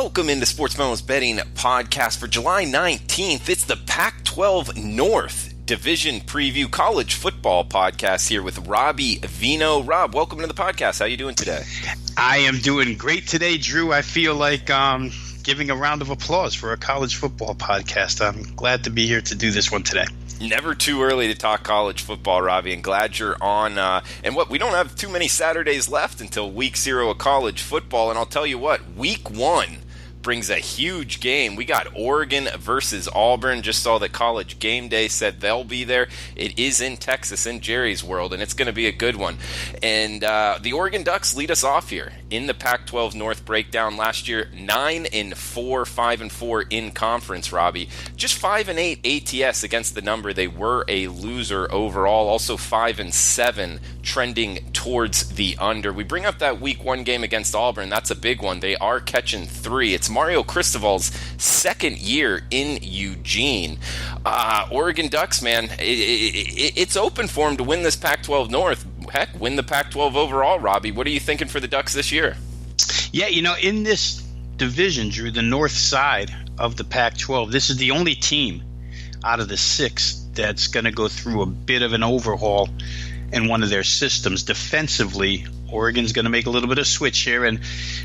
Welcome into Sportsmemo's betting podcast for July 19th. It's the Pac-12 North Division Preview College Football podcast here with Robbie Veno. Rob, welcome to the podcast. How are you doing today? I am doing great today, Drew. I feel like giving a round of applause for a college football podcast. I'm glad to be here to do this one today. Never too early to talk college football, Robbie, and glad you're on. We don't have too many Saturdays left until week 0 of college football, and I'll tell you what, week 1 brings a huge game. We got Oregon versus Auburn. Just saw that College Game Day said they'll be there. It is in Texas, in Jerry's world, and it's going to be a good one. And the Oregon Ducks lead us off here in the Pac-12 North breakdown. Last year, 9-4, 5-4 in conference, Robbie. Just 5-8 ATS against the number. They were a loser overall. Also 5-7 trending towards the under. We bring up that week 1 game against Auburn. That's a big one. They are catching 3. It's Mario Cristobal's second year in Eugene. Oregon Ducks, man, it's open for him to win this Pac-12 North. Heck, win the Pac-12 overall, Robbie. What are you thinking for the Ducks this year? Yeah, in this division, Drew, the north side of the Pac-12, this is the only team out of the 6 that's going to go through a bit of an overhaul in one of their systems. Defensively, Oregon's going to make a little bit of switch here, and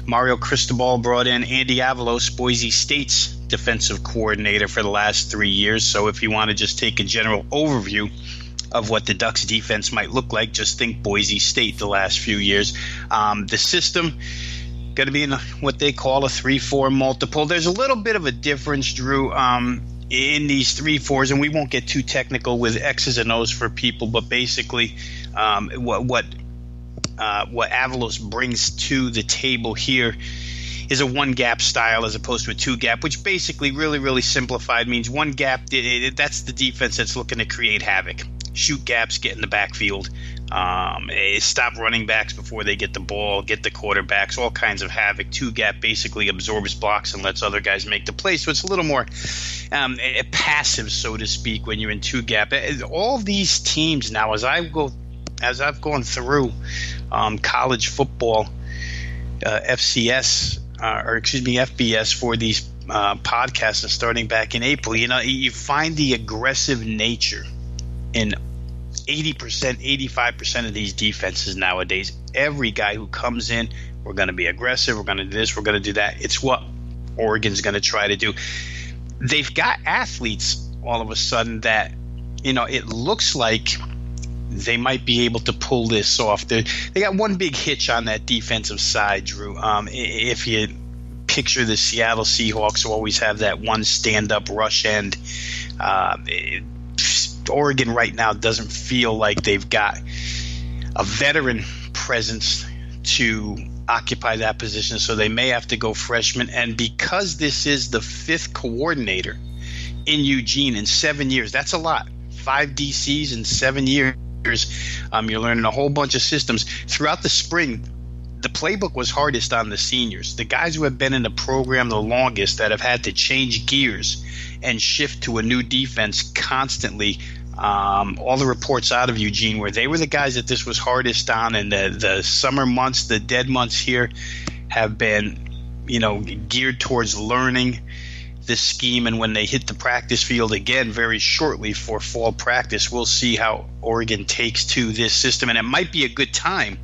Mario Cristobal brought in Andy Avalos, Boise State's defensive coordinator for the last 3 years. So if you want to just take a general overview of what the Ducks defense might look like, just think Boise State the last few years. The system going to be in what they call a 3-4 multiple. There's a little bit of a difference, Drew, in these 3-4s, and we won't get too technical with X's and O's for people, but basically what Avalos brings to the table here is a 1-gap style as opposed to a 2-gap, which basically really simplified means 1 gap, that's the defense that's looking to create havoc. Shoot gaps, get in the backfield, stop running backs before they get the ball, get the quarterbacks, all kinds of havoc. 2-gap basically absorbs blocks and lets other guys make the play. So it's a little more passive, so to speak, when you're in 2-gap. All these teams now, as I've gone through college football, FBS for these podcasts, and starting back in April, you find the aggressive nature in 80%, 85% of these defenses nowadays. Every guy who comes in, we're going to be aggressive, we're going to do this, we're going to do that. It's what Oregon's going to try to do. They've got athletes all of a sudden that, it looks like they might be able to pull this off. They got one big hitch on that defensive side, Drew. If you picture the Seattle Seahawks always have that one stand-up rush end, Oregon right now doesn't feel like they've got a veteran presence to occupy that position, so they may have to go freshman. And because this is the 5th coordinator in Eugene in 7 years, that's a lot. 5 DCs in 7 years. You're learning a whole bunch of systems. Throughout the spring, the playbook was hardest on the seniors. The guys who have been in the program the longest, that have had to change gears and shift to a new defense constantly. All the reports out of Eugene where they were the guys that this was hardest on, and the summer months, the dead months here have been, geared towards learning this scheme. And when they hit the practice field again very shortly for fall practice, we'll see how Oregon takes to this system. And it might be a good time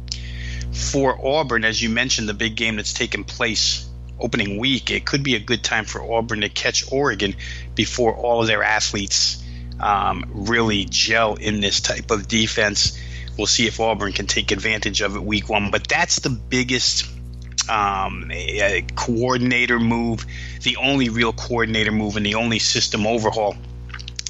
for Auburn, as you mentioned, the big game that's taking place opening week. It could be a good time for Auburn to catch Oregon before all of their athletes really gel in this type of defense. We'll see if Auburn can take advantage of it week 1. But that's the biggest coordinator move, the only real coordinator move, and the only system overhaul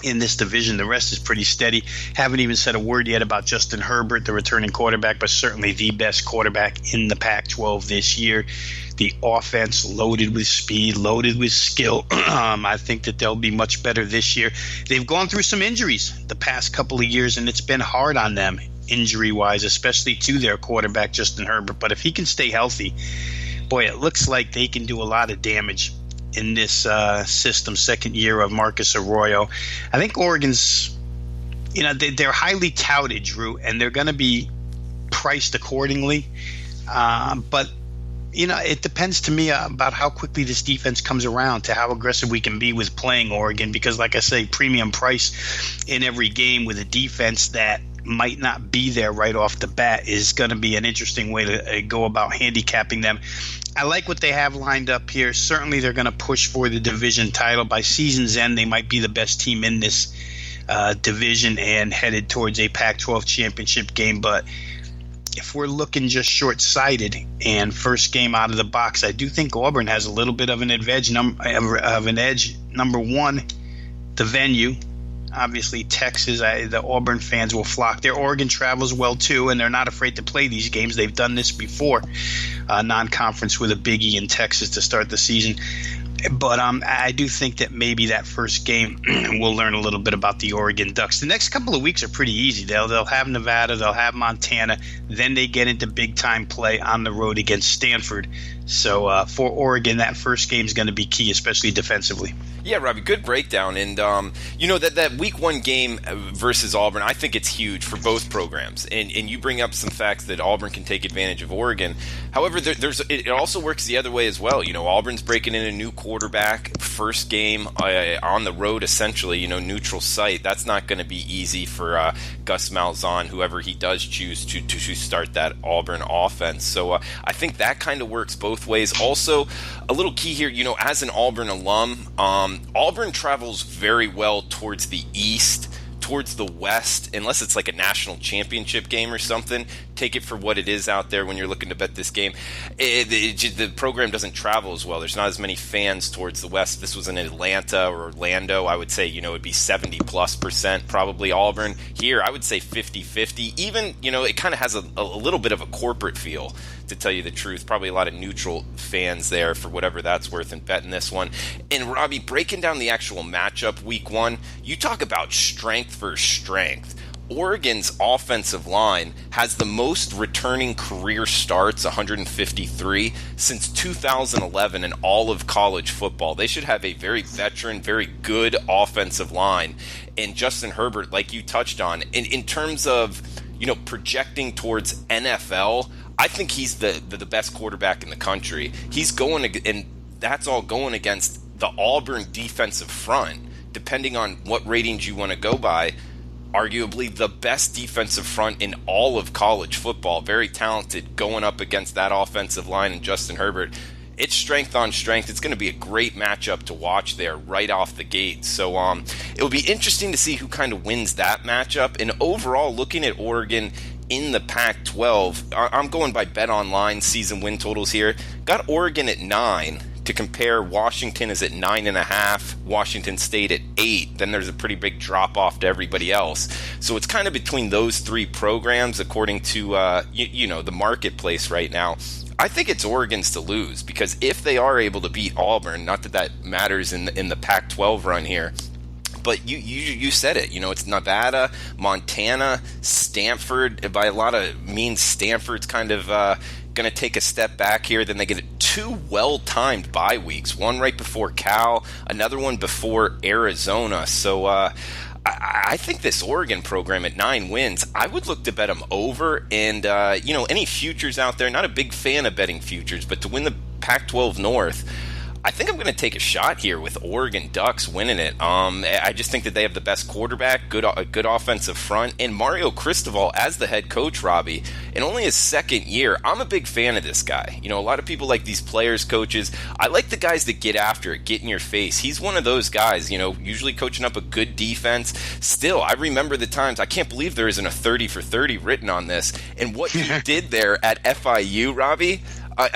in this division. The rest is pretty steady. Haven't even said a word yet about Justin Herbert, the returning quarterback, but certainly the best quarterback in the Pac-12 this year. The offense loaded with speed, loaded with skill. I think that they'll be much better this year. They've gone through some injuries the past couple of years, and it's been hard on them injury-wise, especially to their quarterback, Justin Herbert. But if he can stay healthy, boy, it looks like they can do a lot of damage in this system. Second year of Marcus Arroyo. I think Oregon's, they're highly touted, Drew, and they're going to be priced accordingly. But It depends to me about how quickly this defense comes around to how aggressive we can be with playing Oregon, because like I say, premium price in every game with a defense that might not be there right off the bat is going to be an interesting way to go about handicapping them. I like what they have lined up here. Certainly they're going to push for the division title. By season's end, they might be the best team in this division and headed towards a Pac-12 championship game. But if we're looking just short-sighted and first game out of the box, I do think Auburn has a little bit of an edge. Number one, the venue. Obviously, Texas, the Auburn fans will flock there. Oregon travels well, too, and they're not afraid to play these games. They've done this before, non-conference with a biggie in Texas to start the season. But I do think that maybe that first game we'll learn a little bit about the Oregon Ducks. The next couple of weeks are pretty easy. They'll have Nevada, they'll have Montana, then they get into big-time play on the road against Stanford. So for Oregon, that first game is going to be key, especially defensively. Yeah, Robbie, good breakdown. And, that week one game versus Auburn, I think it's huge for both programs. And you bring up some facts that Auburn can take advantage of Oregon. However, it also works the other way as well. Auburn's breaking in a new quarterback, first game on the road, essentially, neutral site. That's not going to be easy for Gus Malzahn, whoever he does choose to start that Auburn offense. So I think that kind of works both ways. Also, a little key here, as an Auburn alum, Auburn travels very well towards the east, towards the west, unless it's like a national championship game or something. Take it for what it is out there when you're looking to bet this game. The program doesn't travel as well. There's not as many fans towards the west. If this was in Atlanta or Orlando, I would say, it'd be 70+% probably Auburn. Here, I would say 50-50. Even, it kind of has a little bit of a corporate feel, to tell you the truth. Probably a lot of neutral fans there for whatever that's worth in betting this one. And Robbie, breaking down the actual matchup week one, you talk about strength versus strength. Oregon's offensive line has the most returning career starts, 153, since 2011 in all of college football. They should have a very veteran, very good offensive line. And Justin Herbert, like you touched on, in terms of, projecting towards NFL, I think he's the best quarterback in the country. He's going, and that's all going against the Auburn defensive front, depending on what ratings you want to go by. Arguably the best defensive front in all of college football. Very talented going up against that offensive line and Justin Herbert. It's strength on strength. It's going to be a great matchup to watch there right off the gate. So it'll be interesting to see who kind of wins that matchup. And overall, looking at Oregon in the Pac-12, I'm going by Bet Online season win totals here. Got Oregon at 9. To compare, Washington is at 9.5, Washington State at 8. Then there's a pretty big drop off to everybody else. So it's kind of between those three programs, according to the marketplace right now. I think it's Oregon's to lose, because if they are able to beat Auburn, not that that matters in the Pac-12 run here, but you said it. It's Nevada, Montana, Stanford. By a lot of means, Stanford's kind of going to take a step back here. Then they get 2 well-timed bye weeks, one right before Cal, another one before Arizona. So I think this Oregon program at 9 wins, I would look to bet them over. And, any futures out there, not a big fan of betting futures, but to win the Pac-12 North, I think I'm going to take a shot here with Oregon Ducks winning it. I just think that they have the best quarterback, good offensive front, and Mario Cristobal as the head coach, Robbie, in only his second year. I'm a big fan of this guy. A lot of people like these players, coaches. I like the guys that get after it, get in your face. He's one of those guys, usually coaching up a good defense. Still, I remember the times, I can't believe there isn't a 30 for 30 written on this. And what he did there at FIU, Robbie,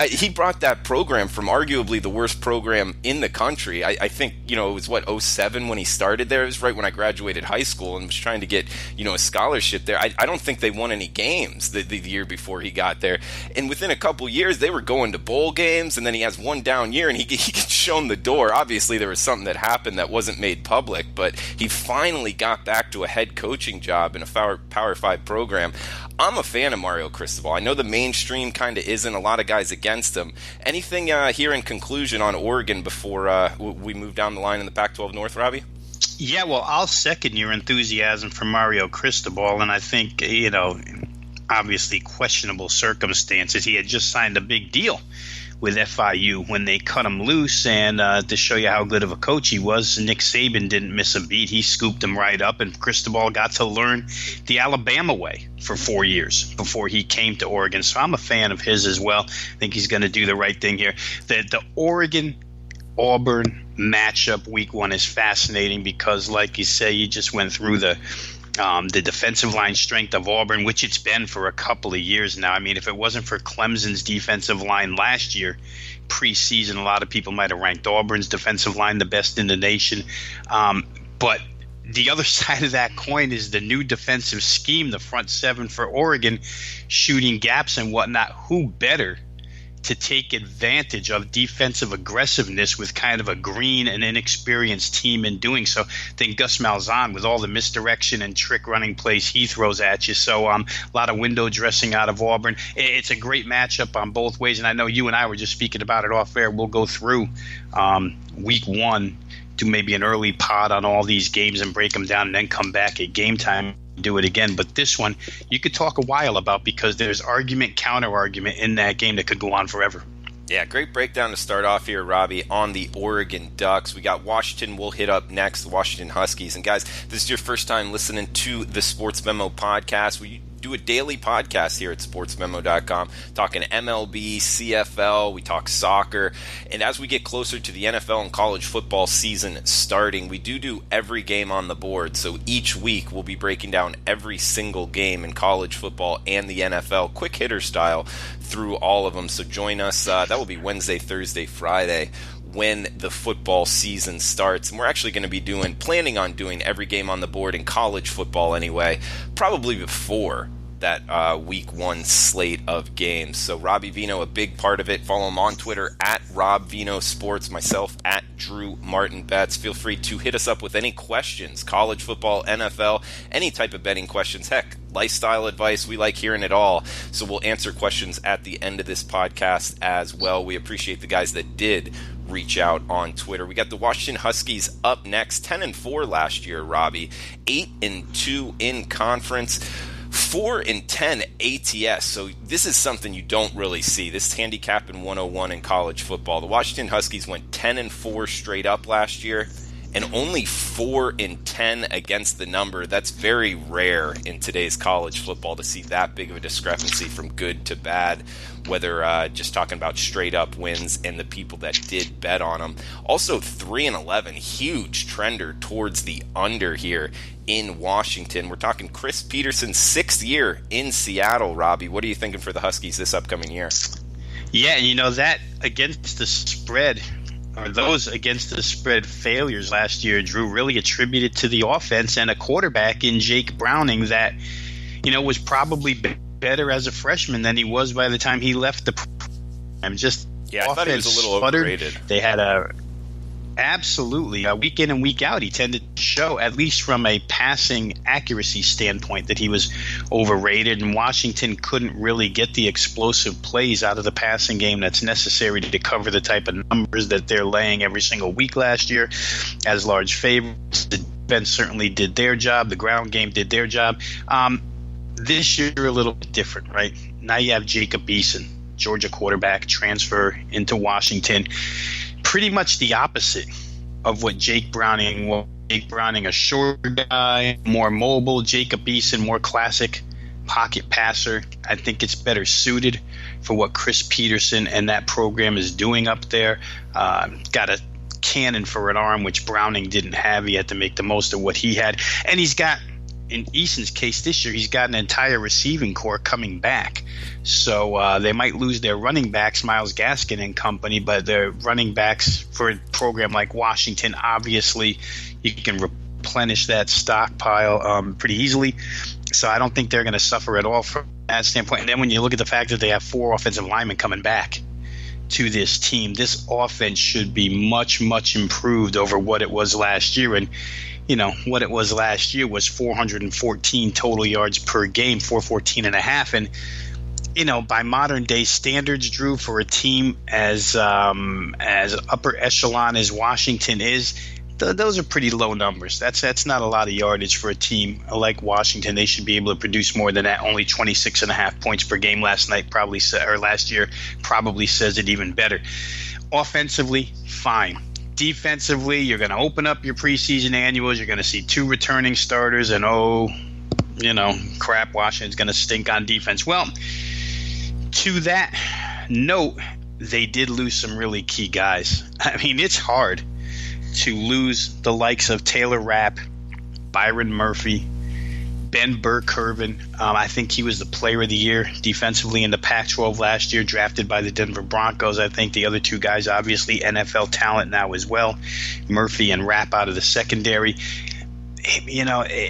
he brought that program from arguably the worst program in the country. I think, it was, 07 when he started there? It was right when I graduated high school and was trying to get, a scholarship there. I don't think they won any games the year before he got there. And within a couple years, they were going to bowl games, and then he has one down year, and he gets shown the door. Obviously, there was something that happened that wasn't made public, but he finally got back to a head coaching job in a Power 5 program. I'm a fan of Mario Cristobal. I know the mainstream kind of isn't. A lot of guys against him. Anything here in conclusion on Oregon before we move down the line in the Pac-12 North, Robbie? Yeah, well, I'll second your enthusiasm for Mario Cristobal, and I think, obviously questionable circumstances. He had just signed a big deal with FIU when they cut him loose. And to show you how good of a coach he was, Nick Saban didn't miss a beat. He scooped him right up, and Cristobal got to learn the Alabama way for 4 years before he came to Oregon. So I'm a fan of his as well. I think he's going to do the right thing here. The Oregon-Auburn matchup week 1 is fascinating because, like you say, you just went through the defensive line strength of Auburn, which it's been for a couple of years now. I mean, if it wasn't for Clemson's defensive line last year, preseason, a lot of people might have ranked Auburn's defensive line the best in the nation. But the other side of that coin is the new defensive scheme, the front seven for Oregon, shooting gaps and whatnot. Who better to take advantage of defensive aggressiveness with kind of a green and inexperienced team in doing so than Gus Malzahn with all the misdirection and trick running plays he throws at you. So a lot of window dressing out of Auburn. It's a great matchup on both ways, and I know you and I were just speaking about it off air. We'll go through week 1, do maybe an early pod on all these games and break them down, and then come back at game time, do it again. But this one you could talk a while about because there's argument, counter argument in that game that could go on forever. Yeah, great breakdown to start off here, Robbie, on the Oregon Ducks. We got Washington we'll hit up next, the Washington Huskies. And guys, this is your first time listening to the Sports Memo podcast. We do a daily podcast here at sportsmemo.com, talking MLB, CFL, we talk soccer, and as we get closer to the NFL and college football season starting, we do every game on the board. So each week we'll be breaking down every single game in college football and the NFL, quick hitter style, through all of them. So join us. That will be Wednesday, Thursday, Friday, when the football season starts. And we're actually going to be planning on doing every game on the board in college football anyway, probably before that week 1 slate of games. So Robbie Veno, a big part of it. Follow him on Twitter at Rob Veno Sports, myself at Drew Martin Betts. Feel free to hit us up with any questions, college football, NFL, any type of betting questions. Heck, lifestyle advice, we like hearing it all. So we'll answer questions at the end of this podcast as well. We appreciate the guys that did reach out on Twitter. We got the Washington Huskies up next, 10-4 last year, Robbie, 8-2 in conference, 4-10 ATS. So this is something you don't really see. This is handicapping 101 in college football. The Washington Huskies went 10-4 straight up last year, and only 4-10 against the number. That's very rare in today's college football to see that big of a discrepancy from good to bad, whether just talking about straight up wins and the people that did bet on them. Also 3-11, huge trender towards the under here in Washington. We're talking Chris Peterson's 6th year in Seattle. Robbie, what are you thinking for the Huskies this upcoming year? Yeah, you know, that against the spread, or those against the spread failures last year, Drew, really attributed to the offense and a quarterback in Jake Browning that, you know, was probably better as a freshman than he was by the time he left the program. I thought he was a little overrated. They had absolutely week in and week out, he tended to show, at least from a passing accuracy standpoint, that he was overrated, and Washington couldn't really get the explosive plays out of the passing game that's necessary to cover the type of numbers that they're laying every single week last year as large favorites. The defense certainly did their job. The ground game did their job. This year a little bit different, right? Now you have Jacob Eason, Georgia quarterback, transfer into Washington. Pretty much the opposite of what Jake Browning was. Jake Browning, a short guy, more mobile. Jacob Eason, more classic pocket passer. I think it's better suited for what Chris Peterson and that program is doing up there. Got a cannon for an arm, which Browning didn't have. He had to make the most of what he had. And he's got, in Eason's case this year, he's got an entire receiving corps coming back. So they might lose their running backs, Myles Gaskin and company, but their running backs for a program like Washington, obviously you can replenish that stockpile pretty easily. So I don't think they're going to suffer at all from that standpoint. And then when you look at the fact that they have 4 offensive linemen coming back to this team, this offense should be much, much improved over what it was last year. And you know, what it was last year was 414 total yards per game, 414.5. And, you know, by modern day standards, Drew, for a team as upper echelon as Washington is, those are pretty low numbers. That's not a lot of yardage for a team like Washington. They should be able to produce more than that. Only 26.5 points per game last year probably says it even better. Offensively, fine. Defensively, you're going to open up your preseason annuals. You're going to see 2 returning starters, and crap, Washington's going to stink on defense. Well, to that note, they did lose some really key guys. I mean, it's hard to lose the likes of Taylor Rapp, Byron Murphy, Ben Burke-Kirven. I think he was the player of the year defensively in the Pac-12 last year, drafted by the Denver Broncos. I think the other 2 guys, obviously NFL talent now as well, Murphy and Rapp out of the secondary.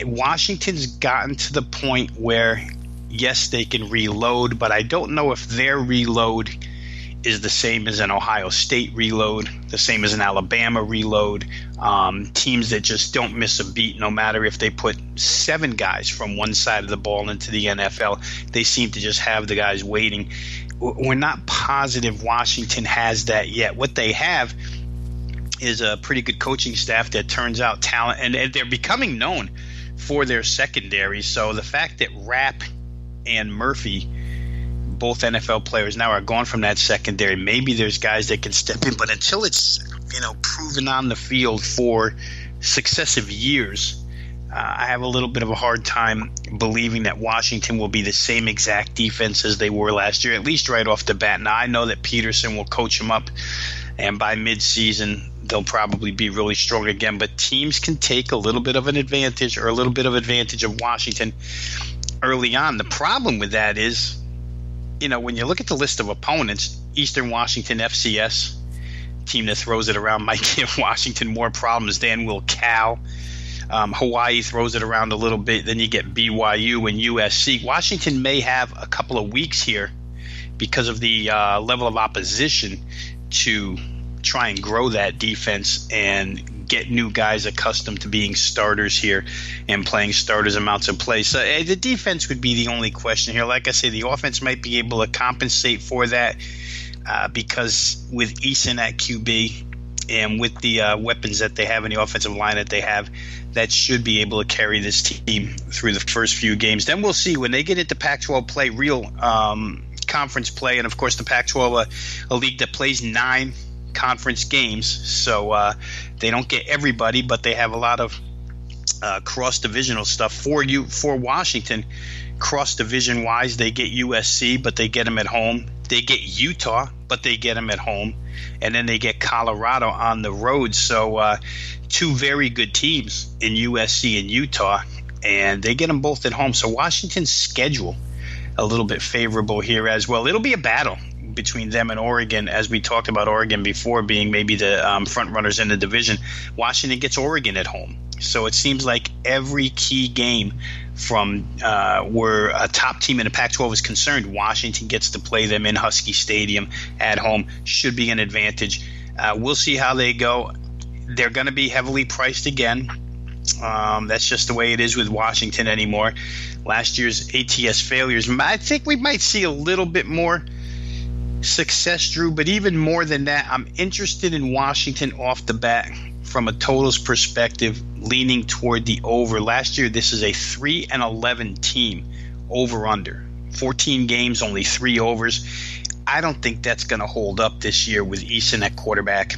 Washington's gotten to the point where, yes, they can reload, but I don't know if their reload is the same as an Ohio State reload, the same as an Alabama reload. Teams that just don't miss a beat, no matter if they put 7 guys from one side of the ball into the NFL. They seem to just have the guys waiting. We're not positive Washington has that yet. What they have is a pretty good coaching staff that turns out talent, and they're becoming known for their secondary. So the fact that Rapp and Murphy, both NFL players now, are gone from that secondary, maybe there's guys that can step in, but until it's proven on the field for successive years, I have a little bit of a hard time believing that Washington will be the same exact defense as they were last year, at least right off the bat. Now, I know that Peterson will coach them up, and by midseason they'll probably be really strong again, but teams can take a little bit of an advantage or a little bit of advantage of Washington early on. The problem with that is, when you look at the list of opponents, Eastern Washington FCS, team that throws it around, might give Washington more problems than will Cal. Hawaii throws it around a little bit. Then you get BYU and USC. Washington may have a couple of weeks here because of the level of opposition to try and grow that defense and get new guys accustomed to being starters here and playing starters amounts of play. So the defense would be the only question here. Like I say, the offense might be able to compensate for that because with Eason at QB and with the weapons that they have in the offensive line that they have, that should be able to carry this team through the first few games. Then we'll see when they get into Pac-12 play, real conference play, and of course the Pac-12, a league that plays 9 conference games, so they don't get everybody, but they have a lot of cross-divisional stuff for Washington. Cross-division wise, they get USC, but they get them at home. They get Utah, but they get them at home, and then they get Colorado on the road. So 2 very good teams in USC and Utah, and they get them both at home. So Washington's schedule a little bit favorable here as well. It'll be a battle between them and Oregon, as we talked about Oregon before being maybe the front runners in the division. Washington gets Oregon at home. So it seems like every key game from where a top team in the Pac-12 is concerned, Washington gets to play them in Husky Stadium at home. Should be an advantage. We'll see how they go. They're going to be heavily priced again. That's just the way it is with Washington anymore. Last year's ATS failures, I think we might see a little bit more success, Drew, but even more than that, I'm interested in Washington off the bat from a totals perspective, leaning toward the over. Last year, this is a 3-11 team, over-under. 14 games, only 3 overs. I don't think that's going to hold up this year with Eason at quarterback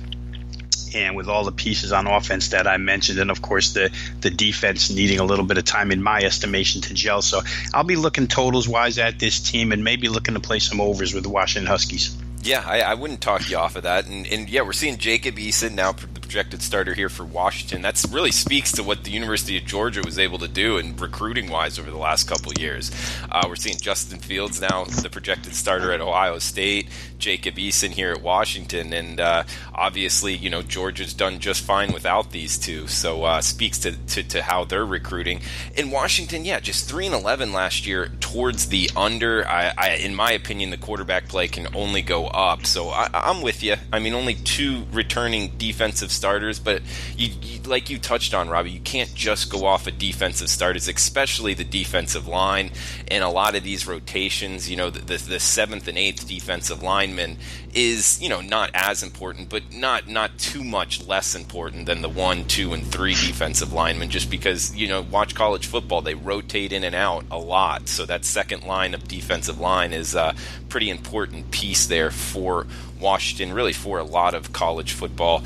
and with all the pieces on offense that I mentioned, and of course the defense needing a little bit of time in my estimation to gel. So I'll be looking totals wise at this team and maybe looking to play some overs with the Washington Huskies. Yeah, I wouldn't talk you off of that. And yeah, we're seeing Jacob Eason now, the projected starter here for Washington. That really speaks to what the University of Georgia was able to do in recruiting-wise over the last couple of years. We're seeing Justin Fields now, the projected starter at Ohio State, Jacob Eason here at Washington, and obviously, Georgia's done just fine without these two, so speaks to how they're recruiting. In Washington, yeah, just 3-11 last year towards the under. In my opinion, the quarterback play can only go up, so I'm with you. I mean, only 2 returning defensive starters, but you like you touched on, Robbie, you can't just go off of defensive starters, especially the defensive line. And a lot of these rotations, the 7th and 8th defensive lineman is, not as important, but not too much less important than the 1, 2, and 3 defensive linemen, just because, watch college football, they rotate in and out a lot. So that second line of defensive line is a pretty important piece there for Washington, really for a lot of college football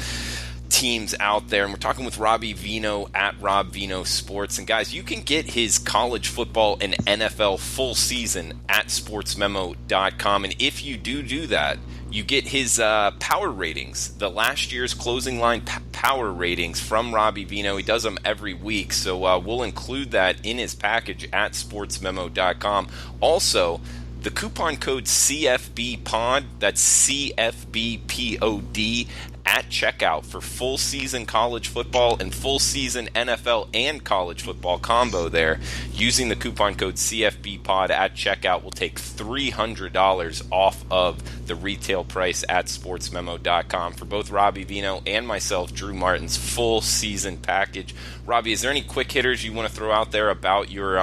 teams out there. And we're talking with Robbie Veno at Rob Veno Sports. And guys, you can get his college football and NFL full season at sportsmemo.com. And if you do that, you get his power ratings, the last year's closing line power ratings from Robbie Veno. He does them every week, so we'll include that in his package at sportsmemo.com. Also, the coupon code CFBPOD, that's CFBPOD, at checkout for full season college football and full season NFL and college football combo there. Using the coupon code CFBPOD at checkout will take $300 off of the retail price at sportsmemo.com for both Robbie Veno and myself, Drew Martin's full season package. Robbie, is there any quick hitters you want to throw out there about your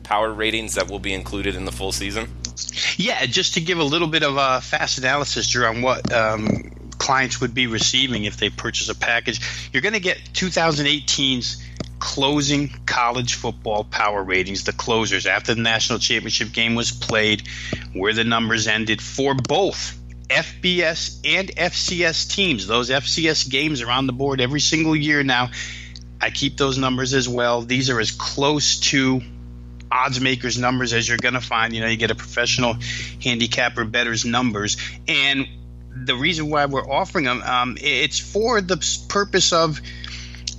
power ratings that will be included in the full season? Yeah, just to give a little bit of a fast analysis, Drew, on what clients would be receiving if they purchase a package. You're going to get 2018's closing college football power ratings, the closers after the national championship game was played, where the numbers ended for both FBS and FCS teams. Those FCS games are on the board every single year now. I keep those numbers as well. These are as close to odds makers numbers as you're going to find. You get a professional handicapper bettor's numbers. And the reason why we're offering them, it's for the purpose of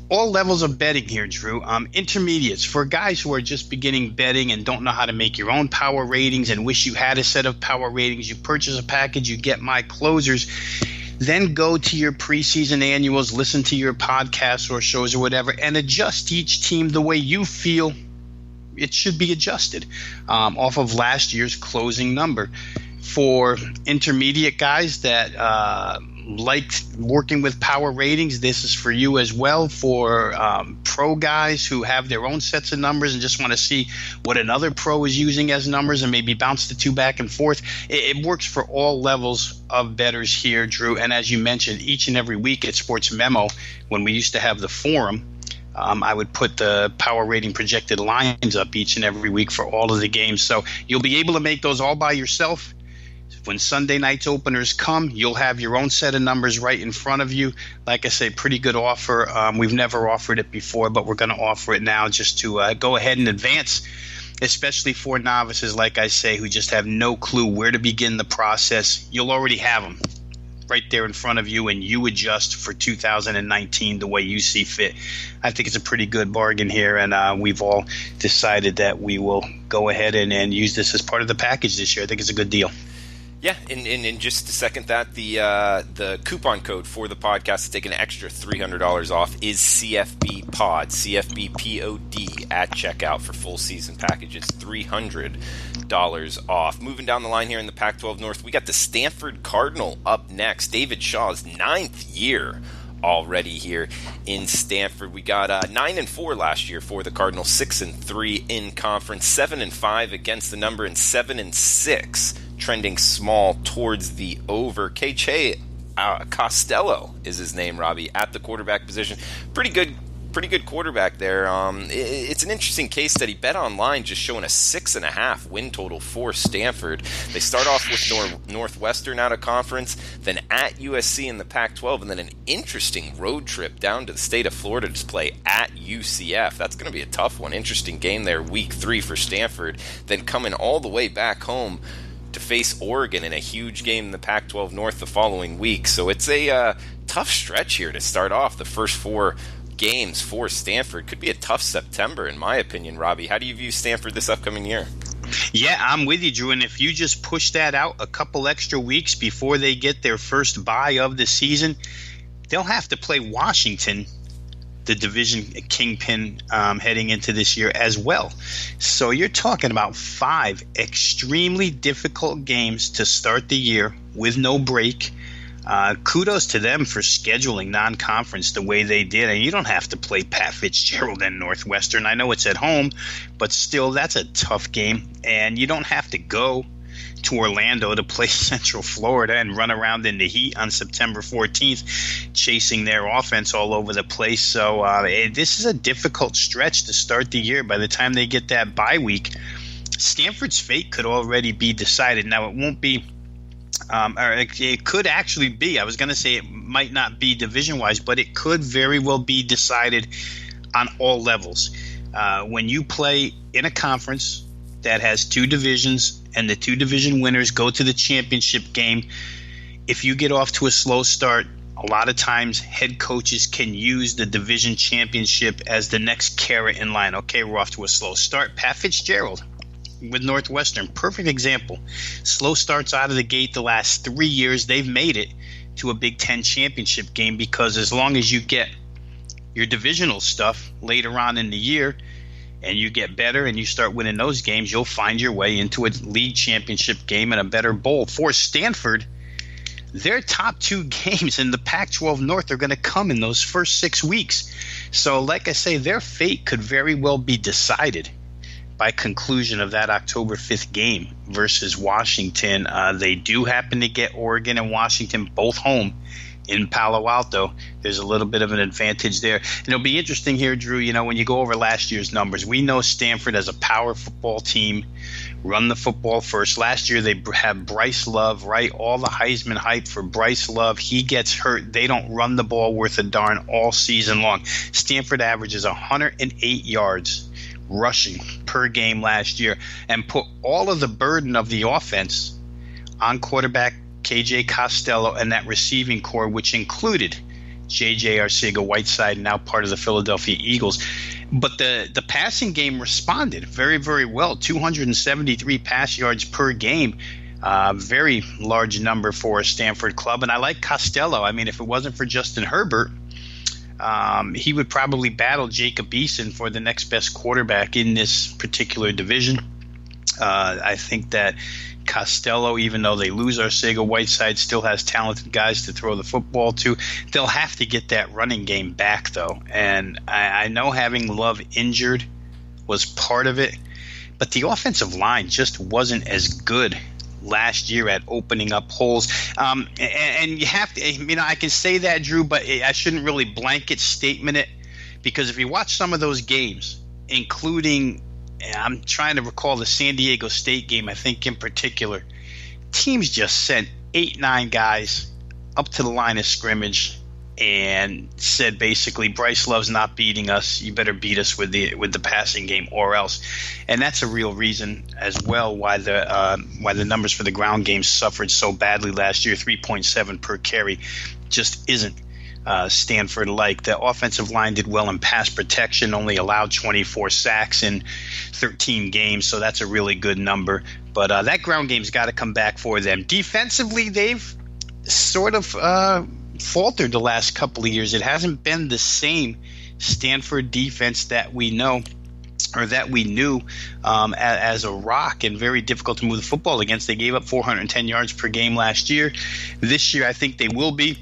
all levels of betting here, Drew. Intermediates, for guys who are just beginning betting and don't know how to make your own power ratings and wish you had a set of power ratings. You purchase a package, you get my closers. Then go to your preseason annuals, listen to your podcasts or shows or whatever, and adjust each team the way you feel it should be adjusted off of last year's closing number. For intermediate guys that like working with power ratings, this is for you as well. For pro guys who have their own sets of numbers and just want to see what another pro is using as numbers and maybe bounce the two back and forth, it works for all levels of bettors here, Drew. And as you mentioned, each and every week at Sports Memo, when we used to have the forum, I would put the power rating projected lines up each and every week for all of the games. So you'll be able to make those all by yourself. When Sunday night's openers come, you'll have your own set of numbers right in front of you. Like I say, pretty good offer. We've never offered it before, but we're going to offer it now just to go ahead and advance, especially for novices, like I say, who just have no clue where to begin the process. You'll already have them right there in front of you, and you adjust for 2019 the way you see fit. I think it's a pretty good bargain here, and we've all decided that we will go ahead and use this as part of the package this year. I think it's a good deal. Yeah, and just to second that, the coupon code for the podcast to take an extra $300 off is CFBPOD, CFBPOD at checkout for full season packages, $300 off. Moving down the line here in the Pac-12 North, we got the Stanford Cardinal up next. David Shaw's 9th year already here in Stanford. We got 9-4 last year for the Cardinals, 6-3 in conference, 7-5 against the number, and 7-6 trending small towards the over. K.J. Costello is his name, Robbie, at the quarterback position. Pretty good quarterback there. It's an interesting case study. Bet Online just showing a 6.5 win total for Stanford. They start off with Northwestern out of conference, then at USC in the Pac-12, and then an interesting road trip down to the state of Florida to play at UCF. That's going to be a tough one. Interesting game there, week 3 for Stanford. Then coming all the way back home to face Oregon in a huge game in the Pac-12 North the following week. So it's a tough stretch here to start off the first 4 games for Stanford. Could be a tough September, in my opinion, Robbie. How do you view Stanford this upcoming year? Yeah, I'm with you, Drew. And if you just push that out a couple extra weeks before they get their first bye of the season, they'll have to play Washington, the division kingpin, heading into this year as well. So you're talking about 5 extremely difficult games to start the year with no break. Kudos to them for scheduling non-conference the way they did. And you don't have to play Pat Fitzgerald and Northwestern. I know it's at home, but still, that's a tough game. And you don't have to go to Orlando to play Central Florida and run around in the heat on September 14th, chasing their offense all over the place. So this is a difficult stretch to start the year. By the time they get that bye week, Stanford's fate could already be decided. Now, it won't be or it could actually be. I was going to say it might not be division-wise, but it could very well be decided on all levels. When you play in a conference that has two divisions and the two division winners go to the championship game, if you get off to a slow start, a lot of times head coaches can use the division championship as the next carrot in line. Okay, we're off to a slow start. Pat Fitzgerald with Northwestern, perfect example. Slow starts out of the gate the last 3 years. They've made it to a Big Ten championship game because as long as you get your divisional stuff later on in the year and you get better and you start winning those games, you'll find your way into a league championship game and a better bowl. For Stanford, their top two games in the Pac-12 North are going to come in those first 6 weeks. So like I say, their fate could very well be decided by conclusion of that October 5th game versus Washington. They do happen to get Oregon and Washington both home in Palo Alto. There's a little bit of an advantage there. And it'll be interesting here, Drew, when you go over last year's numbers, we know Stanford as a power football team, run the football first. Last year they had Bryce Love, right? All the Heisman hype for Bryce Love. He gets hurt. They don't run the ball worth a darn all season long. Stanford averages 108 yards rushing per game last year and put all of the burden of the offense on quarterback KJ Costello and that receiving core, which included JJ Arcega-Whiteside, now part of the Philadelphia Eagles. But the passing game responded very, very well. 273 pass yards per game. Very large number for a Stanford club. And I like Costello. I mean, if it wasn't for Justin Herbert, he would probably battle Jacob Eason for the next best quarterback in this particular division. I think that Costello, even though they lose Arcega-Whiteside, still has talented guys to throw the football to. They'll have to get that running game back, though. And I know having Love injured was part of it, but the offensive line just wasn't as good last year at opening up holes. And you have to, I can say that, Drew, but I shouldn't really blanket statement it, because if you watch some of those games, including, I'm trying to recall the San Diego State game, I think in particular, teams just sent 8-9 guys up to the line of scrimmage and said basically, Bryce Love's not beating us. You better beat us with the passing game or else. And that's a real reason as well why the numbers for the ground game suffered so badly last year. 3.7 per carry just isn't Stanford-like. The offensive line did well in pass protection, only allowed 24 sacks in 13 games, so that's a really good number. But that ground game's got to come back for them. Defensively, they've sort of faltered the last couple of years. It hasn't been the same Stanford defense that we know or that we knew as a rock and very difficult to move the football against. They gave up 410 yards per game last year. This year, I think they will be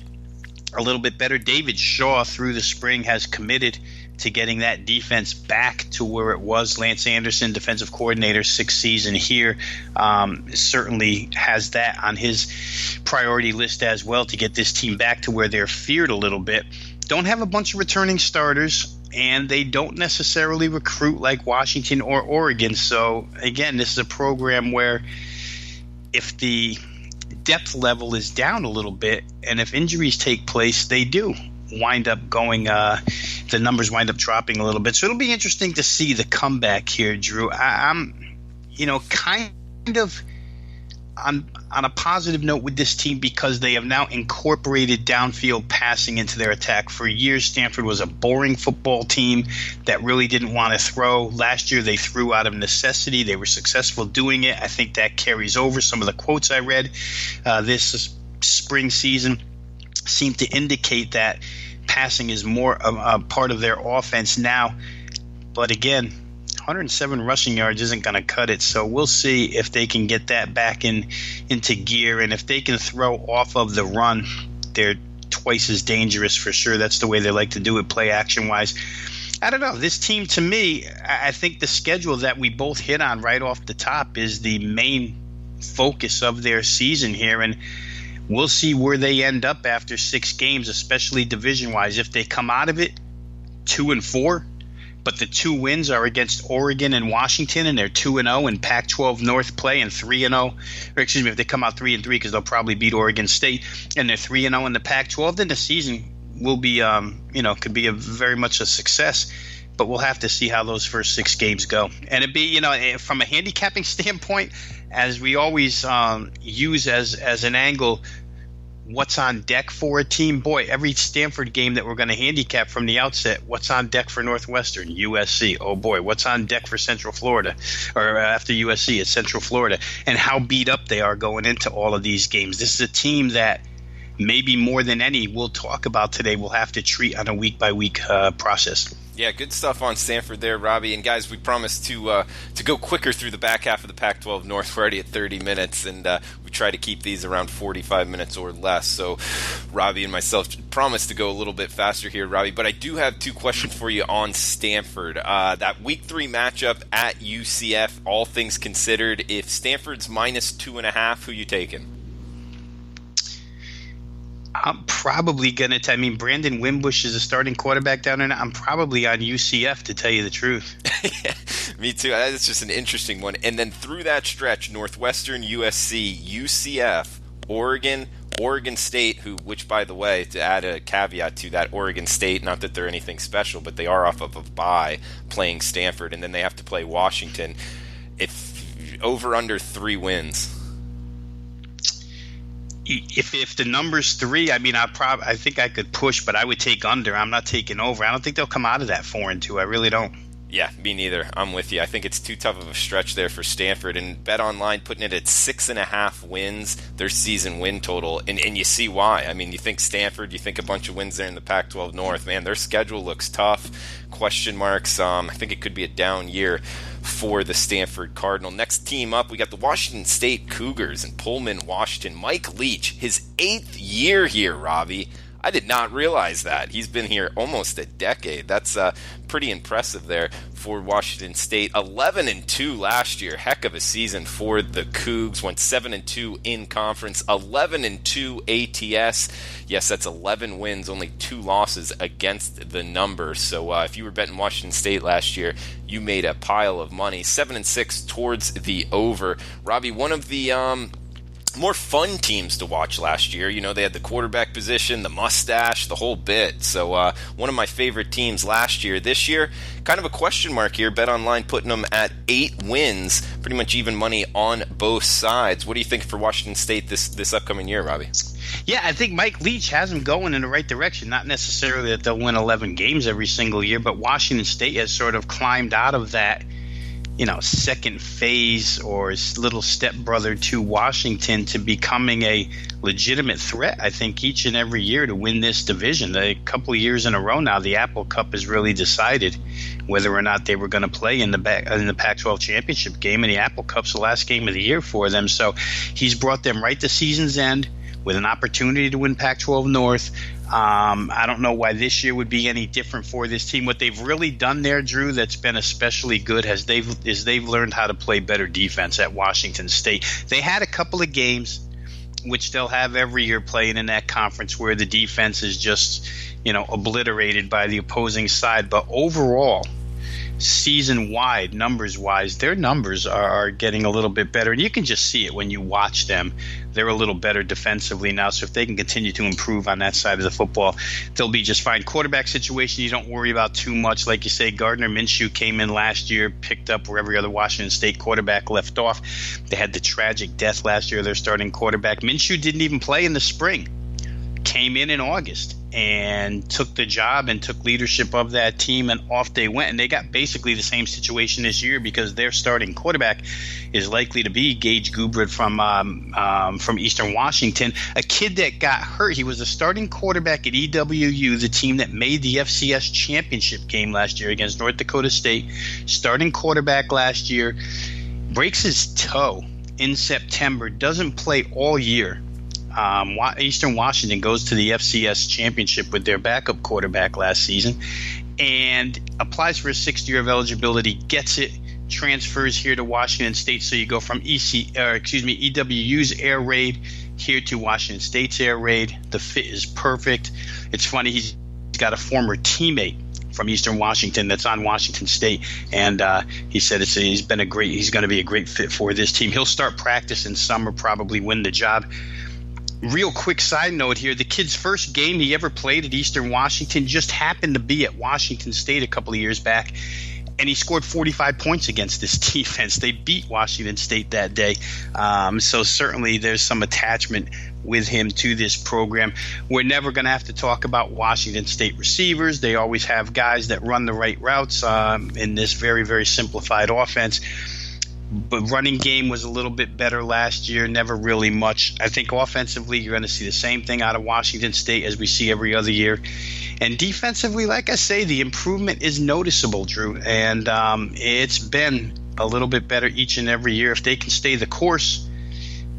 a little bit better. David Shaw through the spring has committed to getting that defense back to where it was. Lance Anderson, defensive coordinator, 6th season here, certainly has that on his priority list as well, to get this team back to where they're feared a little bit. Don't have a bunch of returning starters, and they don't necessarily recruit like Washington or Oregon. So again, this is a program where if the depth level is down a little bit, and if injuries take place, they do wind up going, the numbers wind up dropping a little bit. So it'll be interesting to see the comeback here, Drew. I'm, kind of on a positive note with this team because they have now incorporated downfield passing into their attack. For years, Stanford was a boring football team that really didn't want to throw. Last year, they threw out of necessity. They were successful doing it. I think that carries over. Some of the quotes I read this spring season seem to indicate that passing is more a part of their offense now. But again, 107 rushing yards isn't going to cut it. So we'll see if they can get that back into gear. And if they can throw off of the run, they're twice as dangerous for sure. That's the way they like to do it, play action-wise. I don't know. This team, to me, I think the schedule that we both hit on right off the top is the main focus of their season here. And we'll see where they end up after 6 games, especially division-wise. If they come out of it 2-4, but the 2 wins are against Oregon and Washington, and they're 2-0 in Pac-12 North play, and 3-0. Or excuse me, if they come out 3-3, because they'll probably beat Oregon State, and they're 3-0 in the Pac-12, then the season will be, could be very much a success. But we'll have to see how those first 6 games go. And it'd be, from a handicapping standpoint, as we always use as an angle, what's on deck for a team? Boy, every Stanford game that we're going to handicap from the outset, what's on deck for Northwestern? USC. Oh, boy, what's on deck for Central Florida? Or after USC, it's Central Florida. And how beat up they are going into all of these games. This is a team that maybe more than any we'll talk about today, we'll have to treat on a week-by-week process. Yeah, good stuff on Stanford there, Robbie. And guys, we promised to go quicker through the back half of the Pac-12 North. We're already at 30 minutes, and we try to keep these around 45 minutes or less. So Robbie and myself promised to go a little bit faster here, Robbie. But I do have 2 questions for you on Stanford. That Week 3 matchup at UCF, all things considered, if Stanford's -2.5, who you taking? I'm probably going to Brandon Wimbush is a starting quarterback down there. I'm probably on UCF, to tell you the truth. Yeah, me too. That's just an interesting one. And then through that stretch, Northwestern, USC, UCF, Oregon, Oregon State, which, by the way, to add a caveat to that, Oregon State, not that they're anything special, but they are off of a bye playing Stanford, and then they have to play Washington. If over under 3 wins. If the number's 3, I think I could push, but I would take under. I'm not taking over. I don't think they'll come out of that 4-2. I really don't. Yeah, me neither. I'm with you. I think it's too tough of a stretch there for Stanford. And BetOnline putting it at 6.5 wins, their season win total. And you see why. You think Stanford, you think a bunch of wins there in the Pac-12 North. Man, their schedule looks tough. Question marks. I think it could be a down year for the Stanford Cardinal. Next team up, we got the Washington State Cougars in Pullman, Washington. Mike Leach, his 8th year here, Robbie. I did not realize that. He's been here almost a decade. That's pretty impressive there for Washington State. 11-2 last year. Heck of a season for the Cougs. Went 7-2 in conference. 11-2 ATS. Yes, that's 11 wins, only 2 losses against the number. So if you were betting Washington State last year, you made a pile of money. 7-6 towards the over. Robbie, one of the more fun teams to watch last year. They had the quarterback position, the mustache, the whole bit. So one of my favorite teams last year. This year, kind of a question mark here. BetOnline putting them at 8 wins, pretty much even money on both sides. What do you think for Washington State this upcoming year, Robbie? Yeah, I think Mike Leach has them going in the right direction. Not necessarily that they'll win 11 games every single year, but Washington State has sort of climbed out of that second phase or little stepbrother to Washington to becoming a legitimate threat, I think, each and every year to win this division. A couple of years in a row now, the Apple Cup has really decided whether or not they were going to play in the Pac-12 championship game, and the Apple Cup's the last game of the year for them. So he's brought them right to season's end with an opportunity to win Pac-12 North. I don't know why this year would be any different for this team. What they've really done there, Drew, that's been especially good is they've learned how to play better defense at Washington State. They had a couple of games, which they'll have every year playing in that conference, where the defense is just obliterated by the opposing side. But overall, season-wide, numbers-wise, their numbers are getting a little bit better. And you can just see it when you watch them. They're a little better defensively now. So if they can continue to improve on that side of the football, they'll be just fine. Quarterback situation, you don't worry about too much. Like you say, Gardner Minshew came in last year, picked up where every other Washington State quarterback left off. They had the tragic death last year, their starting quarterback. Minshew didn't even play in the spring. Came in August. and took the job and took leadership of that team, and off they went. And they got basically the same situation this year because their starting quarterback is likely to be Gage Gubert from Eastern Washington, a kid that got hurt. He was the starting quarterback at EWU, the team that made the FCS championship game last year against North Dakota State. Starting quarterback last year, breaks his toe in September, doesn't play all year. Eastern Washington goes to the FCS championship with their backup quarterback last season and applies for a 6th year of eligibility, gets it, transfers here to Washington State. So you go from EWU's air raid here to Washington State's air raid. The fit is perfect. It's funny, he's got a former teammate from Eastern Washington that's on Washington State, and he said he's going to be a great fit for this team. He'll start practice in summer, probably win the job. Real quick side note here, the kid's first game he ever played at Eastern Washington just happened to be at Washington State a couple of years back, and he scored 45 points against this defense. They beat Washington State that day. So certainly there's some attachment with him to this program. We're never going to have to talk about Washington State receivers. They always have guys that run the right routes in this very, very simplified offense. But running game was a little bit better last year, never really much. I think offensively you're going to see the same thing out of Washington State as we see every other year. And defensively, like I say, the improvement is noticeable, Drew. And it's been a little bit better each and every year. If they can stay the course,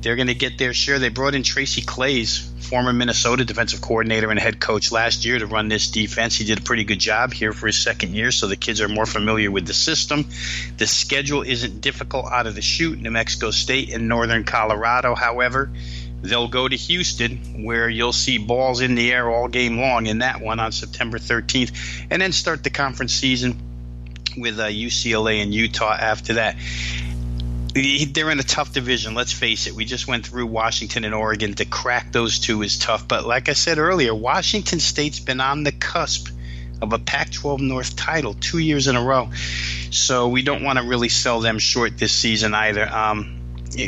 they're going to get their share. They brought in Tracy Claeys, former Minnesota defensive coordinator and head coach last year, to run this defense. He did a pretty good job here for his second year, so the kids are more familiar with the system. The schedule isn't difficult out of the chute. New Mexico State and Northern Colorado, however, they'll go to Houston, where you'll see balls in the air all game long in that one on September 13th, and then start the conference season with UCLA and Utah after that. They're in a tough division, let's face it. We just went through Washington and Oregon. To crack those two is tough. But like I said earlier, Washington State's been on the cusp of a Pac-12 North title 2 years in a row. So we don't want to really sell them short this season either.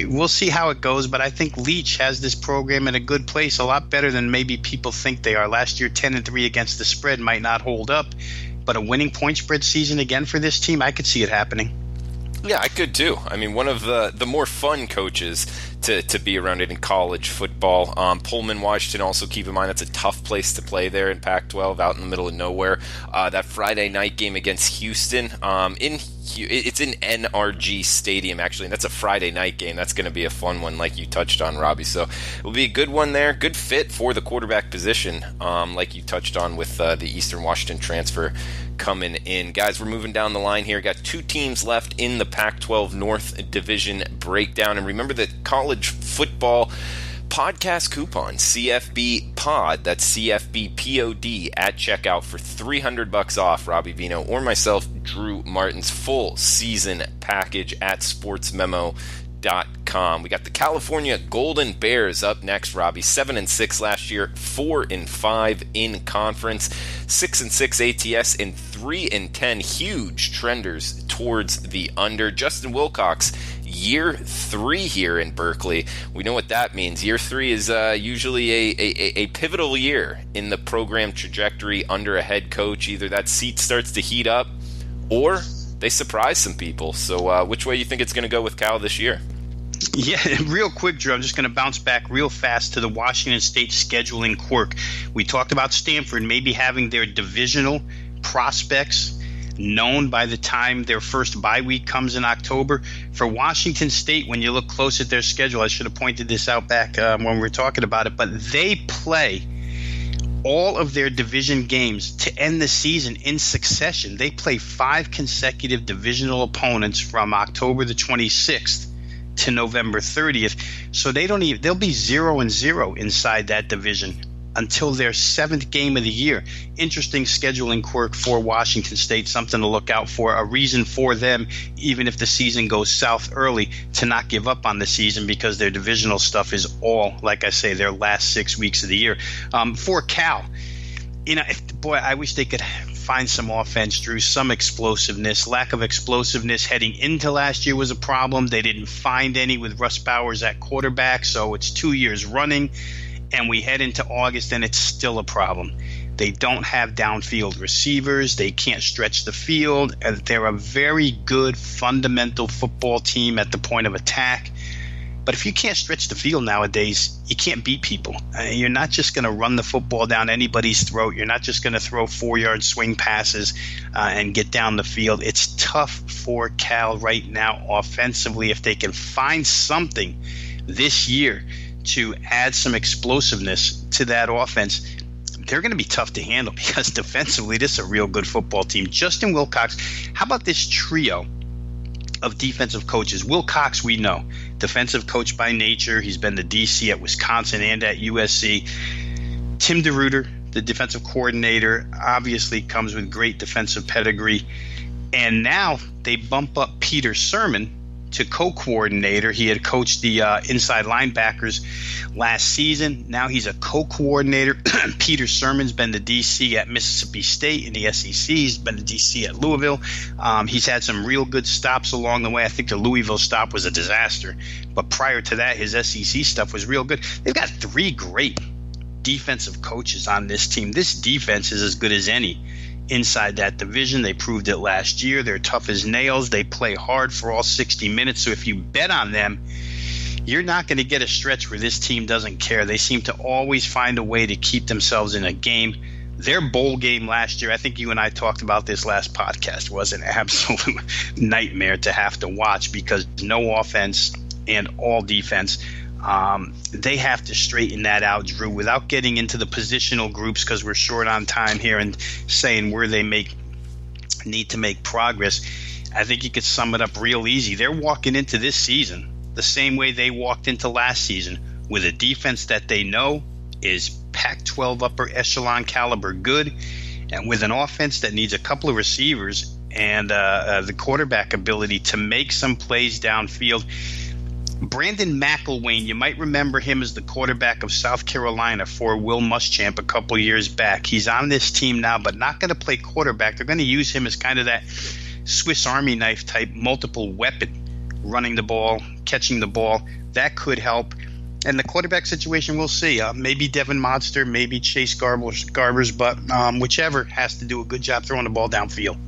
We'll see how it goes, but I think Leach has this program in a good place, a lot better than maybe people think they are. Last year, 10-3 against the spread might not hold up, but a winning point spread season again for this team, I could see it happening. Yeah, I could too. I mean, one of the more fun coaches to be around it in college football. Pullman, Washington, also keep in mind that's a tough place to play there in Pac-12, out in the middle of nowhere. That Friday night game against Houston, it's in NRG Stadium, actually, and that's a Friday night game. That's going to be a fun one, like you touched on, Robbie. So it'll be a good one there. Good fit for the quarterback position, like you touched on with the Eastern Washington transfer coming in. Guys, we're moving down the line here. Got two teams left in the Pac-12 North Division breakdown. And remember that college football podcast coupon, CFB Pod, that's CFB POD, at checkout for $300 off Robbie Veno or myself, Drew Martin's full season package at Sportsmemo.com. We got the California Golden Bears up next, Robbie. 7-6 last year, 4-5 in conference, 6-6 ATS, and 3-10. Huge trenders towards the under. Justin Wilcox, year 3 here in Berkeley. We know what that means. Year 3 is usually a pivotal year in the program trajectory under a head coach. Either that seat starts to heat up or they surprise some people. So which way do you think it's going to go with Cal this year? Yeah, real quick, Drew, I'm just going to bounce back real fast to the Washington State scheduling quirk. We talked about Stanford maybe having their divisional prospects known by the time their first bye week comes in October. For Washington State, when you look close at their schedule, I should have pointed this out back when we were talking about it, but they play all of their division games to end the season in succession. They play 5 consecutive divisional opponents from October the 26th to November 30th. So they'll be 0-0 inside that division until their 7th game of the year. Interesting scheduling quirk for Washington State, something to look out for, a reason for them, even if the season goes south early, to not give up on the season, because their divisional stuff is all, like I say, their last 6 weeks of the year. For Cal, I wish they could find some offense, Drew, some explosiveness. Lack of explosiveness heading into last year was a problem. They didn't find any with Russ Bowers at quarterback, so it's 2 years running. and we head into August and it's still a problem. They don't have downfield receivers. They can't stretch the field. They're a very good fundamental football team at the point of attack. But if you can't stretch the field nowadays, you can't beat people. You're not just going to run the football down anybody's throat. You're not just going to throw 4-yard swing passes and get down the field. It's tough for Cal right now offensively. If they can find something this year to add some explosiveness to that offense, they're going to be tough to handle because defensively, this is a real good football team. Justin Wilcox, how about this trio of defensive coaches? Wilcox, we know, defensive coach by nature. He's been the DC at Wisconsin and at USC. Tim DeRuyter, the defensive coordinator, obviously comes with great defensive pedigree. And now they bump up Peter Sermon to co-coordinator. He had coached the inside linebackers last season. Now he's a co-coordinator. Peter Sermon's been the DC at Mississippi State in the SEC. He's been the DC at Louisville. He's had some real good stops along the way. I think the Louisville stop was a disaster, but prior to that, his SEC stuff was real good. They've got 3 great defensive coaches on this team. This defense is as good as any inside that division. They proved it last year. They're tough as nails. They play hard for all 60 minutes. So if you bet on them, you're not going to get a stretch where this team doesn't care. They seem to always find a way to keep themselves in a game. Their bowl game last year, I think you and I talked about this last podcast, was an absolute nightmare to have to watch because no offense and all defense. They have to straighten that out, Drew, without getting into the positional groups because we're short on time here and saying where they need to make progress. I think you could sum it up real easy. They're walking into this season the same way they walked into last season, with a defense that they know is Pac-12 upper echelon caliber good, and with an offense that needs a couple of receivers and the quarterback ability to make some plays downfield. Brandon McElwain, you might remember him as the quarterback of South Carolina for Will Muschamp a couple years back. He's on this team now, but not going to play quarterback. They're going to use him as kind of that Swiss Army knife type multiple weapon, running the ball, catching the ball. That could help. And the quarterback situation, we'll see. Maybe Devin Modster, maybe Chase Garbers, but whichever has to do a good job throwing the ball downfield.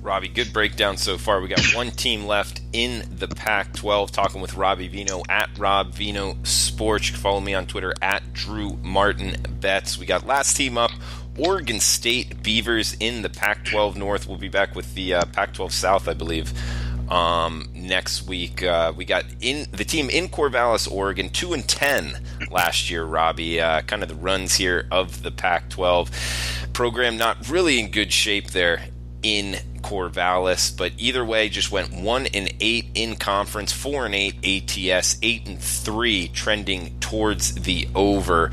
Robbie, good breakdown so far. We got one team left in the Pac-12. Talking with Robbie Veno at Rob Veno Sports. You can follow me on Twitter at Drew Martin Betts. We got last team up, Oregon State Beavers in the Pac-12 North. We'll be back with the Pac-12 South, I believe, next week. We got the team in Corvallis, Oregon, 2-10 last year, Robbie. Kind of the runs here of the Pac-12 program, not really in good shape there in Corvallis, but either way, just went 1-8 in conference, 4-8 ATS, 8-3 trending towards the over.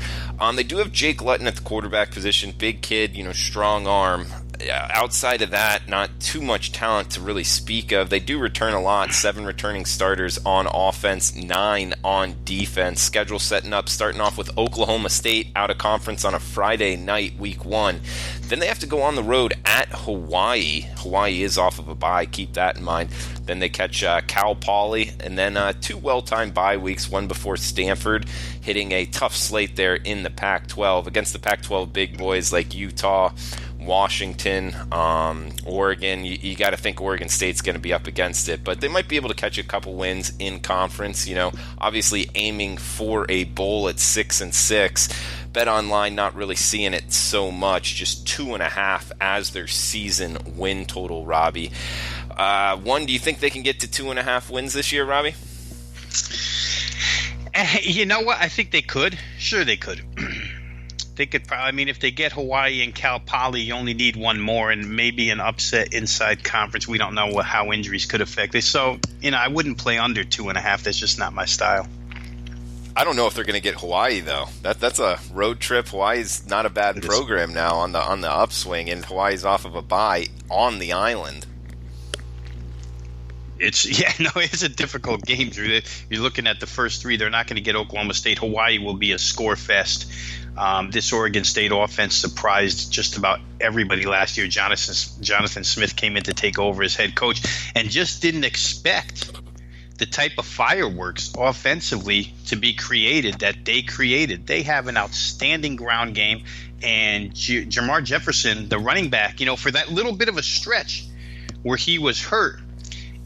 They do have Jake Lutton at the quarterback position, big kid, strong arm. Outside of that, not too much talent to really speak of. They do return a lot, 7 returning starters on offense, 9 on defense. Schedule starting off with Oklahoma State out of conference on a Friday night, week 1. Then they have to go on the road at Hawaii. Hawaii is off of a bye, keep that in mind. Then they catch Cal Poly, and then 2 well-timed bye weeks, one before Stanford, hitting a tough slate there in the Pac-12 against the Pac-12 big boys like Utah, Washington, Oregon. You got to think Oregon State's going to be up against it, but they might be able to catch a couple wins in conference. Obviously aiming for a bowl at 6-6. Bet Online not really seeing it so much, just 2.5 as their season win total. Robbie, do you think they can get to 2.5 wins this year, Robbie? You know what? I think they could. Sure, they could. They could probably, if they get Hawaii and Cal Poly, you only need one more and maybe an upset inside conference. We don't know how injuries could affect it. So, I wouldn't play under 2.5. That's just not my style. I don't know if they're going to get Hawaii, though. That's a road trip. Hawaii's not a bad program now on the upswing, and Hawaii's off of a bye on the island. It's a difficult game, Drew. You're looking at the first 3. They're not going to get Oklahoma State. Hawaii will be a score fest. This Oregon State offense surprised just about everybody last year. Jonathan Smith came in to take over as head coach and just didn't expect the type of fireworks offensively to be created that they created. They have an outstanding ground game, and Jamar Jefferson, the running back, for that little bit of a stretch where he was hurt,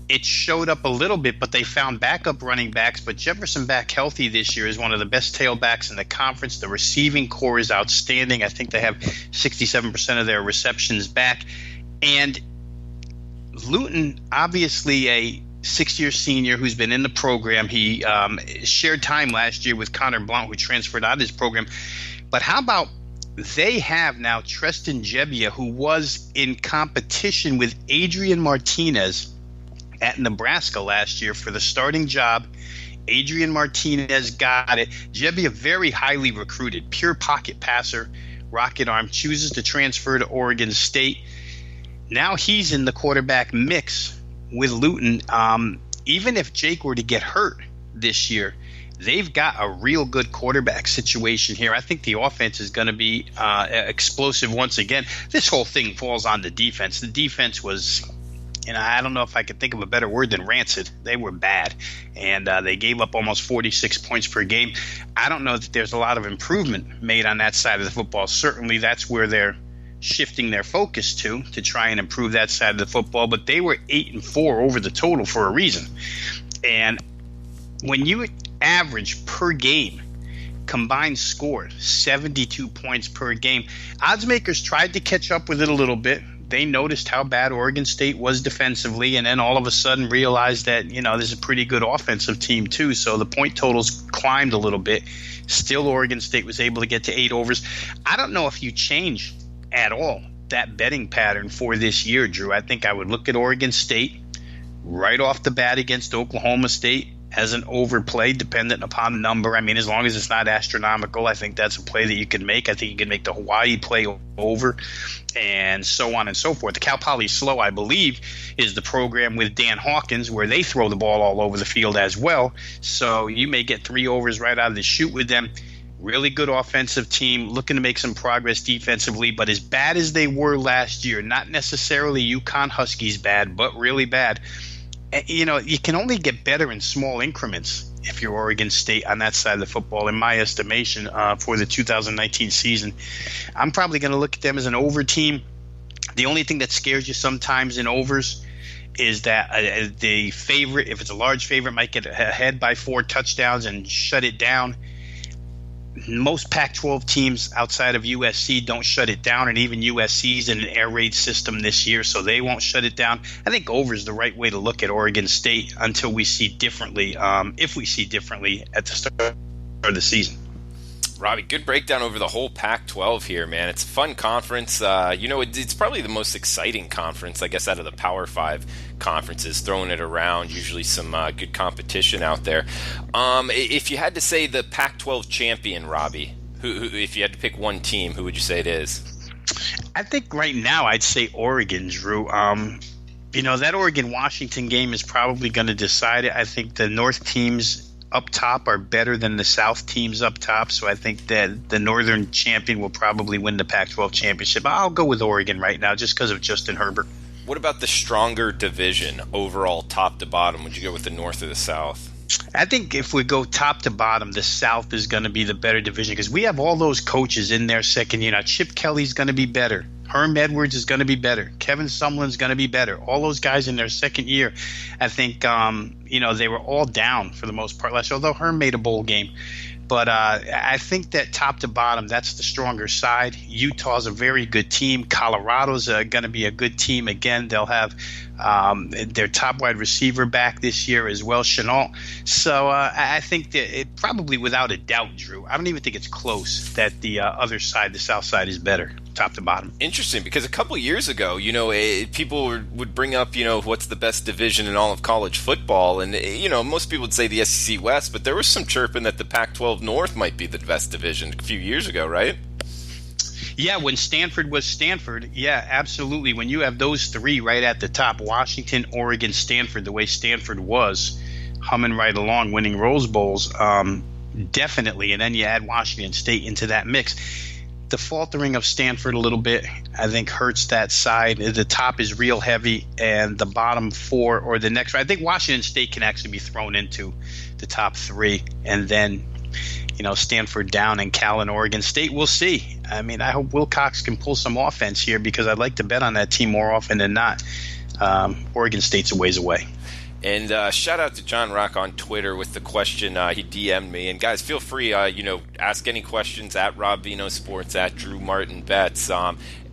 it showed up a little bit, but they found backup running backs. But Jefferson back healthy this year is one of the best tailbacks in the conference. The receiving core is outstanding. I think they have 67% of their receptions back. And Luton, obviously a six-year senior who's been in the program. He shared time last year with Connor Blount, who transferred out of his program. But how about they have now Treston Jebbia, who was in competition with Adrian Martinez at Nebraska last year for the starting job. Adrian Martinez got it. Jebbia, very highly recruited, pure pocket passer, rocket arm, chooses to transfer to Oregon State. Now he's in the quarterback mix with Luton. Even if Jake were to get hurt this year, they've got a real good quarterback situation here. I think the offense is going to be explosive once again. This whole thing falls on the defense. The defense was, I don't know if I could think of a better word than rancid. They were bad, and they gave up almost 46 points per game. I don't know that there's a lot of improvement made on that side of the football. Certainly that's where they're shifting their focus to try and improve that side of the football. But they were 8-4 over the total for a reason. And when you average per game combined score 72 points per game, odds makers tried to catch up with it a little bit. They noticed how bad Oregon State was defensively, and then all of a sudden realized that there's a pretty good offensive team too. So the point totals climbed a little bit. Still, Oregon State was able to get to 8 overs. I don't know if you change at all that betting pattern for this year, Drew. I think I would look at Oregon State right off the bat against Oklahoma State as an overplay, dependent upon the number. I mean, as long as it's not astronomical, I think that's a play that you can make. I think you can make the Hawaii play over, and so on and so forth. The Cal Poly Slow, I believe, is the program with Dan Hawkins where they throw the ball all over the field as well. So you may get 3 overs right out of the chute with them. Really good offensive team, looking to make some progress defensively, but as bad as they were last year, not necessarily UConn Huskies bad, but really bad. You can only get better in small increments if you're Oregon State on that side of the football, in my estimation, for the 2019 season. I'm probably going to look at them as an over team. The only thing that scares you sometimes in overs is that the favorite, if it's a large favorite, might get ahead by 4 touchdowns and shut it down. Most Pac-12 teams outside of USC don't shut it down, and even USC's in an air raid system this year, so they won't shut it down. I think over is the right way to look at Oregon State until we see differently, if we see differently at the start of the season. Robbie, good breakdown over the whole Pac-12 here, man. It's a fun conference. It's probably the most exciting conference, I guess, out of the Power 5 conferences, throwing it around. Usually some good competition out there. If you had to say the Pac-12 champion, Robbie, who if you had to pick one team, who would you say it is? I think right now I'd say Oregon, Drew. That Oregon-Washington game is probably going to decide it. I think the North teams up top are better than the South teams up top, so I think that the Northern champion will probably win the Pac-12 championship. I'll go with Oregon right now just because of Justin Herbert. What about the stronger division overall, top to bottom? Would you go with the North or the South? I think if we go top to bottom, the South is going to be the better division because we have all those coaches in their second year. Now, Chip Kelly's going to be better. Herm Edwards is going to be better. Kevin Sumlin's going to be better. All those guys in their second year, I think, they were all down for the most part last year, although Herm made a bowl game. But I think that top to bottom, that's the stronger side. Utah's a very good team. Colorado's going to be a good team. Again, they'll have their top wide receiver back this year as well, Chenault. So I think that it probably without a doubt, Drew, I don't even think it's close that the other side, the South side, is better, top to bottom. Interesting, because a couple years ago, people would bring up, what's the best division in all of college football, and most people would say the SEC West, but there was some chirping that the Pac-12 North might be the best division a few years ago, right? Yeah, when Stanford was Stanford, yeah, absolutely. When you have those three right at the top, Washington, Oregon, Stanford, the way Stanford was, humming right along, winning Rose Bowls, definitely. And then you add Washington State into that mix. the faltering of Stanford a little bit, I think, hurts that side. The top is real heavy, and the bottom four or the next. I think Washington State can actually be thrown into the top three, and then, Stanford down and Cal and Oregon State. We'll see. I mean, I hope Wilcox can pull some offense here because I'd like to bet on that team more often than not. Oregon State's a ways away. And shout out to John Rock on Twitter with the question. He DM'd me. And guys, feel free, ask any questions at Rob Veno Sports, at Drew Martin Bets,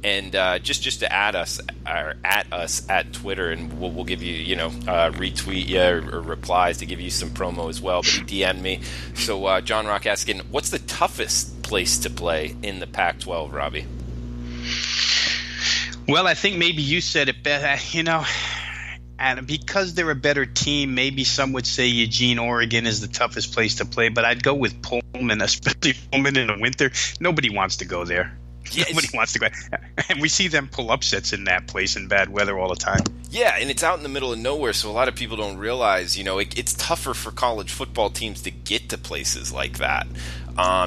and just to add us or at us at Twitter, and we'll give you retweet you or replies to give you some promo as well. But he DM'd me. So John Rock asking, what's the toughest place to play in the Pac-12, Robbie? Well, I think maybe you said it best. And because they're a better team, maybe some would say Eugene, Oregon is the toughest place to play. But I'd go with Pullman, especially Pullman in the winter. Nobody wants to go there. Yes. Nobody wants to go. And we see them pull upsets in that place in bad weather all the time. Yeah, and it's out in the middle of nowhere, so a lot of people don't realize, it's tougher for college football teams to get to places like that.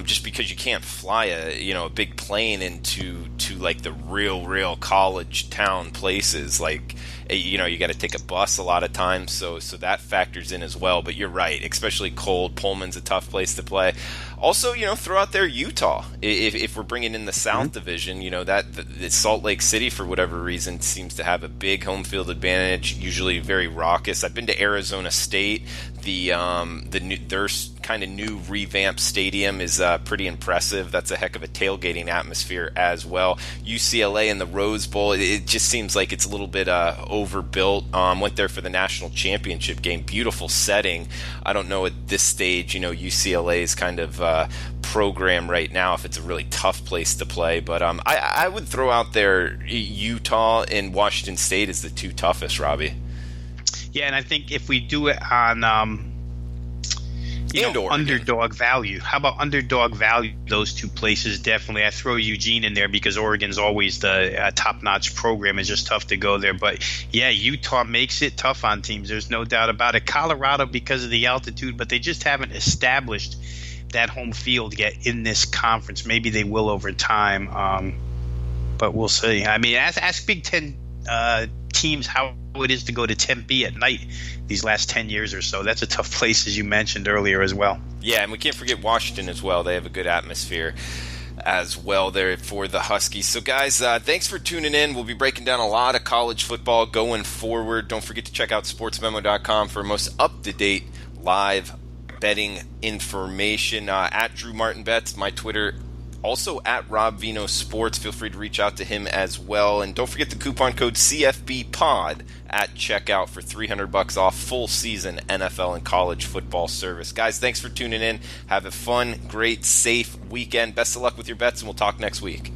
Just because you can't fly a big plane into like the real college town places, like you got to take a bus a lot of times, so that factors in as well. But you're right, especially cold. Pullman's a tough place to play. Also, throw out there Utah if we're bringing in the South Division. That the Salt Lake City, for whatever reason, seems to have a big home field advantage. Usually very raucous. I've been to Arizona State. Their kind of new revamped stadium is pretty impressive. That's a heck of a tailgating atmosphere as well. UCLA and the Rose Bowl, it just seems like it's a little bit overbuilt. Went there for the national championship game. Beautiful setting. I don't know at this stage, UCLA's kind of program right now if it's a really tough place to play. But I would throw out there Utah and Washington State as the two toughest, Robbie. Yeah, and I think if we do it on underdog value, how about underdog value? Those two places definitely. I throw Eugene in there because Oregon's always the top-notch program. It's just tough to go there. But yeah, Utah makes it tough on teams. There's no doubt about it. Colorado because of the altitude, but they just haven't established that home field yet in this conference. Maybe they will over time, but we'll see. I mean, ask Big Ten teams how it is to go to Tempe at night these last 10 years or so. That's a tough place, as you mentioned earlier as well. Yeah, and we can't forget Washington as well. They have a good atmosphere as well there for the Huskies. So guys, thanks for tuning in. We'll be breaking down a lot of college football going forward. Don't forget to check out sportsmemo.com for most up-to-date live betting information. At Drew Martin Bets, my Twitter. Also at Rob Veno Sports. Feel free to reach out to him as well. And don't forget the coupon code CFBPOD at checkout for $300 off full season NFL and college football service. Guys, thanks for tuning in. Have a fun, great, safe weekend. Best of luck with your bets, and we'll talk next week.